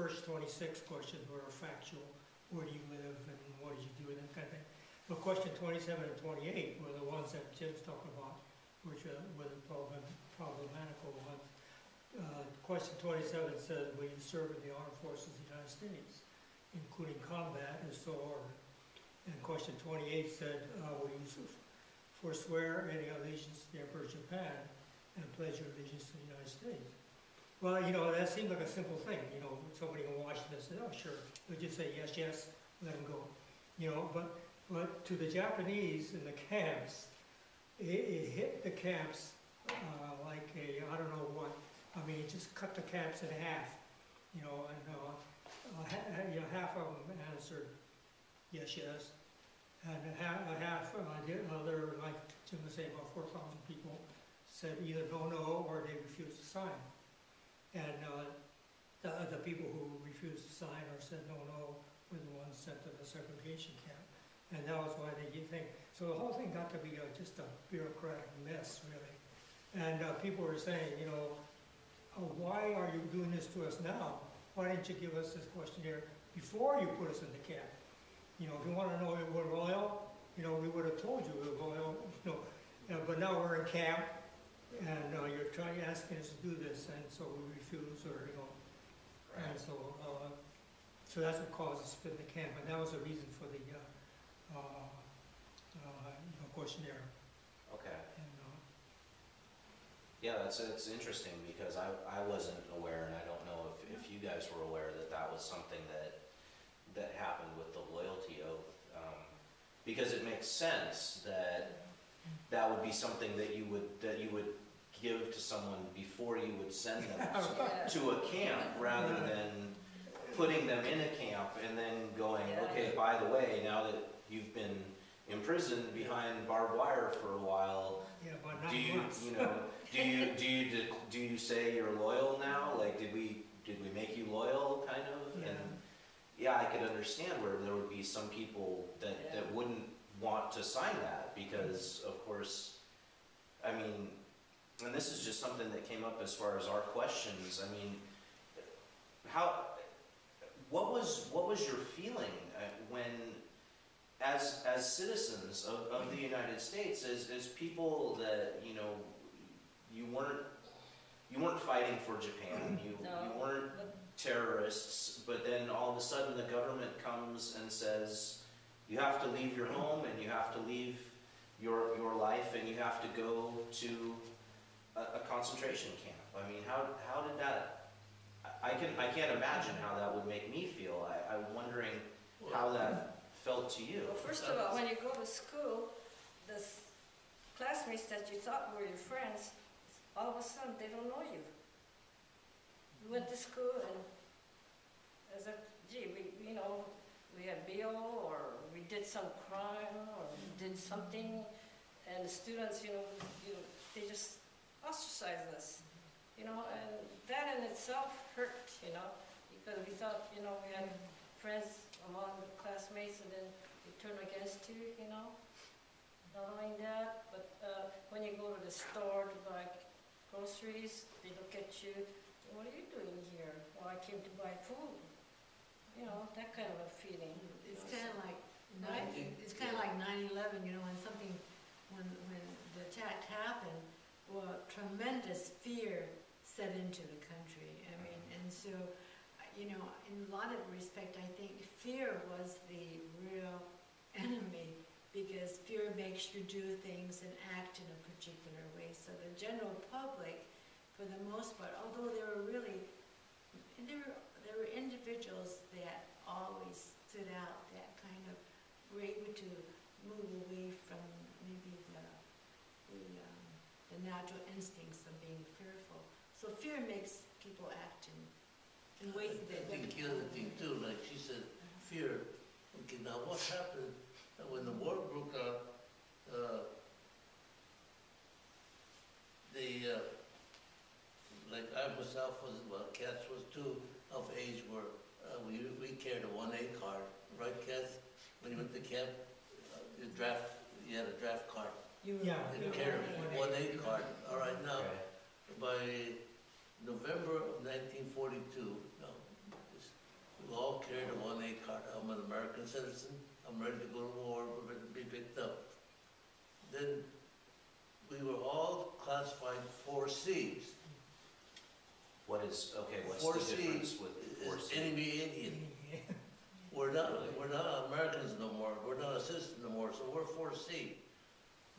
first 26 questions were factual. Where do you live and what did you do and that kind of thing. But question 27 and 28 were the ones that Jim's talking about, which were the problematical ones. Question 27 says, will you serve in the armed forces of the United States, including combat, and so ordered. And question 28 said, will you forswear any allegiance to the Emperor of Japan and pledge your allegiance to the United States? Well, you know, that seemed like a simple thing. You know, somebody in Washington said, oh, sure. They'll just say, yes, yes, let them go. You know, but to the Japanese in the camps, it hit the camps like a, I don't know what. I mean, it just cut the camps in half. You know, and half of them answered, yes, yes. And half other, like Jim was saying, about 4,000 people said either no, no, or they refused to sign. And the people who refused to sign or said no, no were the ones sent to the segregation camp. And that was why they think. So the whole thing got to be just a bureaucratic mess, really. And people were saying, you know, why are you doing this to us now? Why didn't you give us this questionnaire before you put us in the camp? You know, if you want to know if we're loyal, you know, we would have told you we were loyal. You know, but now we're in camp, and you're asking us to do this, and so we refuse, or you know, right. And so that's what caused us to split the camp, and that was the reason for the questionnaire. Okay. And, yeah, it's interesting because I wasn't aware, and I don't know if you guys were aware that was something that happened with the loyalty oath, because it makes sense that would be something that you would give to someone before you would send them to a camp, rather than putting them in a camp and then going, okay, by the way, now that you've been imprisoned behind barbed wire for a while, do you say you're loyal now? Like, did we make you loyal, kind of? Yeah. And yeah, I could understand where there would be some people that wouldn't want to sign that because, of course, I mean, and this is just something that came up as far as our questions. I mean, what was your feeling when, as citizens of the United States, as people that, you know, you weren't fighting for Japan, you weren't terrorists, but then all of a sudden the government comes and says you have to leave your home and you have to leave your life and you have to go to a concentration camp. I mean, how did that? I can't imagine how that would make me feel. I'm wondering how that felt to you. Well, first of all, when you go to school, the classmates that you thought were your friends, all of a sudden they don't know you. We went to school and as a, we had BO or we did some crime or we did something, and the students, they just ostracized us, and that in itself hurt, because we thought, we had friends among the classmates, and then they turn against you, not knowing that. But when you go to the store to buy groceries, they look at you, what are you doing here? Well, I came to buy food. That kind of a feeling. It's kind of like 9/11. When the attack happened, well, tremendous fear set into the country. I mean, and so, in a lot of respect, I think fear was the real enemy, because fear makes you do things and act in a particular way. So the general public, for the most part, although there were individuals that always stood out, that kind of were able to move away from maybe the natural instincts of being fearful. So fear makes people act in ways that... I think the other thing too, like she said, fear. Okay, now what happened when the war broke out? Like I myself was, Katz was too of age where we carried a 1A card, right, Katz? When you went to camp, you had a draft card. You carried a 1A card. All right, now, by November of 1942, no, American citizen, I'm ready to go to war, we're ready to be picked up. Then we were all classified 4Cs. What's 4C the difference with is 4C? enemy alien. We're not Americans no more, we're not a citizen no more, so we're 4C.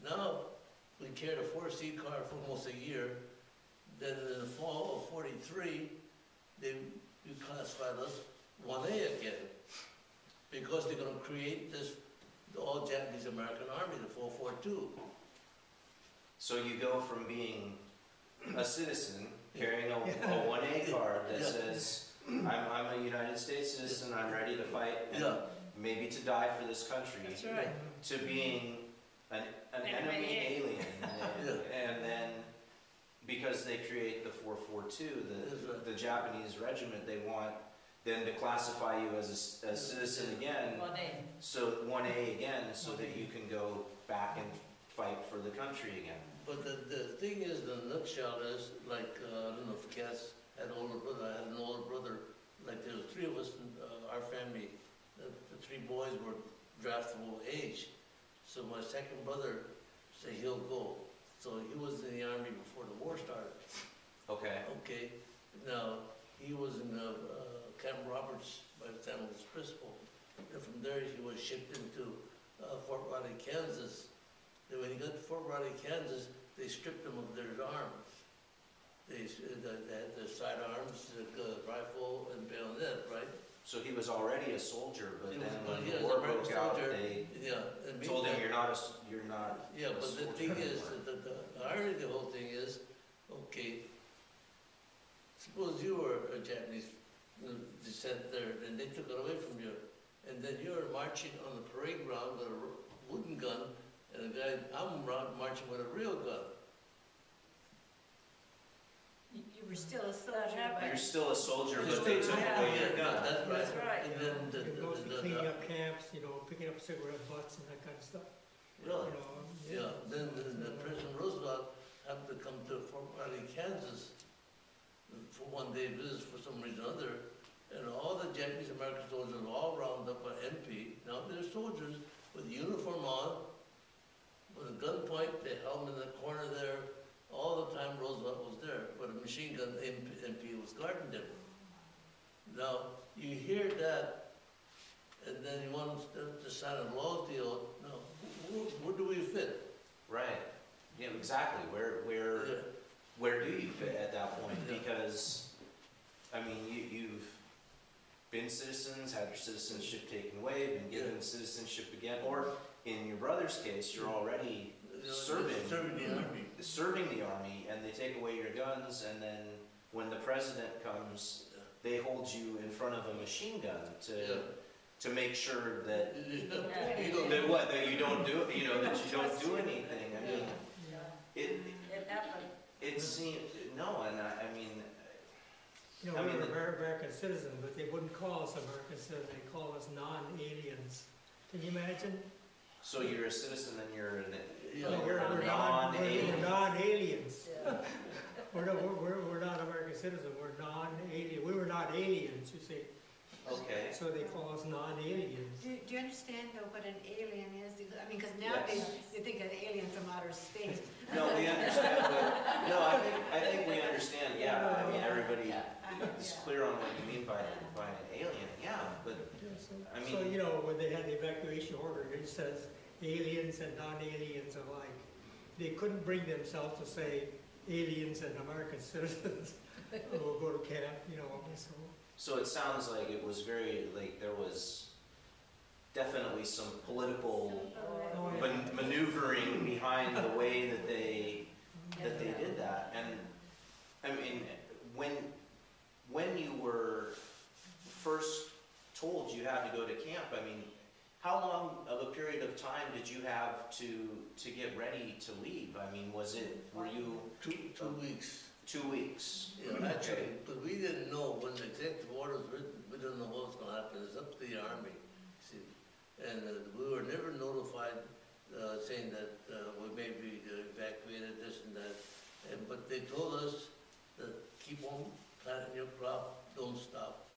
Now, we carried a 4C card for almost a year, then in the fall of 43, they reclassified us 1A again, because they're gonna create this, the all Japanese American Army, the 442. So you go from being a citizen, carrying a 1A card that Yeah. says, I'm a United States citizen, I'm ready to fight, and Yeah, maybe to die for this country, That's right. to being an enemy Enemy. alien. Yeah. And then, because they create the 442, That's right. the Japanese regiment, they want then to classify you as a citizen again, 1A. so 1A again, so that you can go back and fight for the country again. but the thing is, the nutshell is, like, I don't know if Cass had an older brother, I had an older brother, like there was three of us in our family, the three boys were draftable age. So my second brother said he'll go. So he was in the army before the war started. Okay. Okay, now, he was in Camp Roberts by the time of his principal. And from there, he was shipped into Fort Riley, Kansas. And when he got to Fort Riley, Kansas, they stripped him of their arms. They had their sidearms, rifle, and bayonet, right? So he was already a soldier, but He then was- when he the was war an American broke out, soldier. they Yeah. And told him meantime- you're not. Yeah, a but the soldier thing is, anymore." the irony of the whole thing is, okay, suppose you were a Japanese descent there, and they took it away from you, and then you're marching on the parade ground with a wooden gun, and I'm marching with a real gun. You were still a soldier, happened. You're but still a soldier, Just but they to- took yeah, away your Yeah, gun. that's right. That's right. And then It goes to cleaning the, up camps, picking up cigarette butts and that kind of stuff. really? You know, Yeah, then the President Roosevelt happened to come to Fort Riley, Kansas for one day visit for some reason or other, and all the Japanese American soldiers were all rounded up by MP. Now they're soldiers with uniform on, with a gun point, they held them in the corner there. All the time Roosevelt was there, but a machine gun MP was guarding them. Now, you hear that, and then you want to sign a loyalty oath. Now, where do we fit? Right. Yeah, exactly. Where do you fit at that point? Yeah. Because, I mean, you've been citizens, had your citizenship taken away, been given citizenship again, or in your brother's case, you're already Serving. Serving the army. serving the army, and they take away your guns, and then when the president comes, they hold you in front of a machine gun to make sure that that you don't do anything. I mean, it happened. seemed no, and I mean, we I mean, were American citizens, but they wouldn't call us American citizens, they call us non-aliens. Can you imagine? so you're a citizen and you're an We're non-alien. non-aliens. Yeah. We're not American citizens, we're non-alien. We were not aliens, you see, Okay. so they call us non-aliens. do you understand though what an alien is? I mean, because nowadays Yes. you think an alien from outer space. No, we understand. But, no, I think we understand. Yeah, I mean everybody is clear on what you mean by an alien. Yeah, but I mean- So, when they had the evacuation order, it says aliens and non-aliens alike. They couldn't bring themselves to say aliens and American citizens will go to camp, so. so it sounds like it was very like there was definitely some political Oh, yeah. maneuvering behind the way that they did that. And I mean, when you were first told you had to go to camp, I mean, how long of a period of time did you have to get ready to leave? I mean, were you 2 weeks. 2 weeks? Yeah, actually, but we didn't know when the executive order was written, we didn't know what was going to happen. It's up to the army, see. And we were never notified saying that we may be evacuated, this and that. But they told us that keep on planting your crop, don't stop.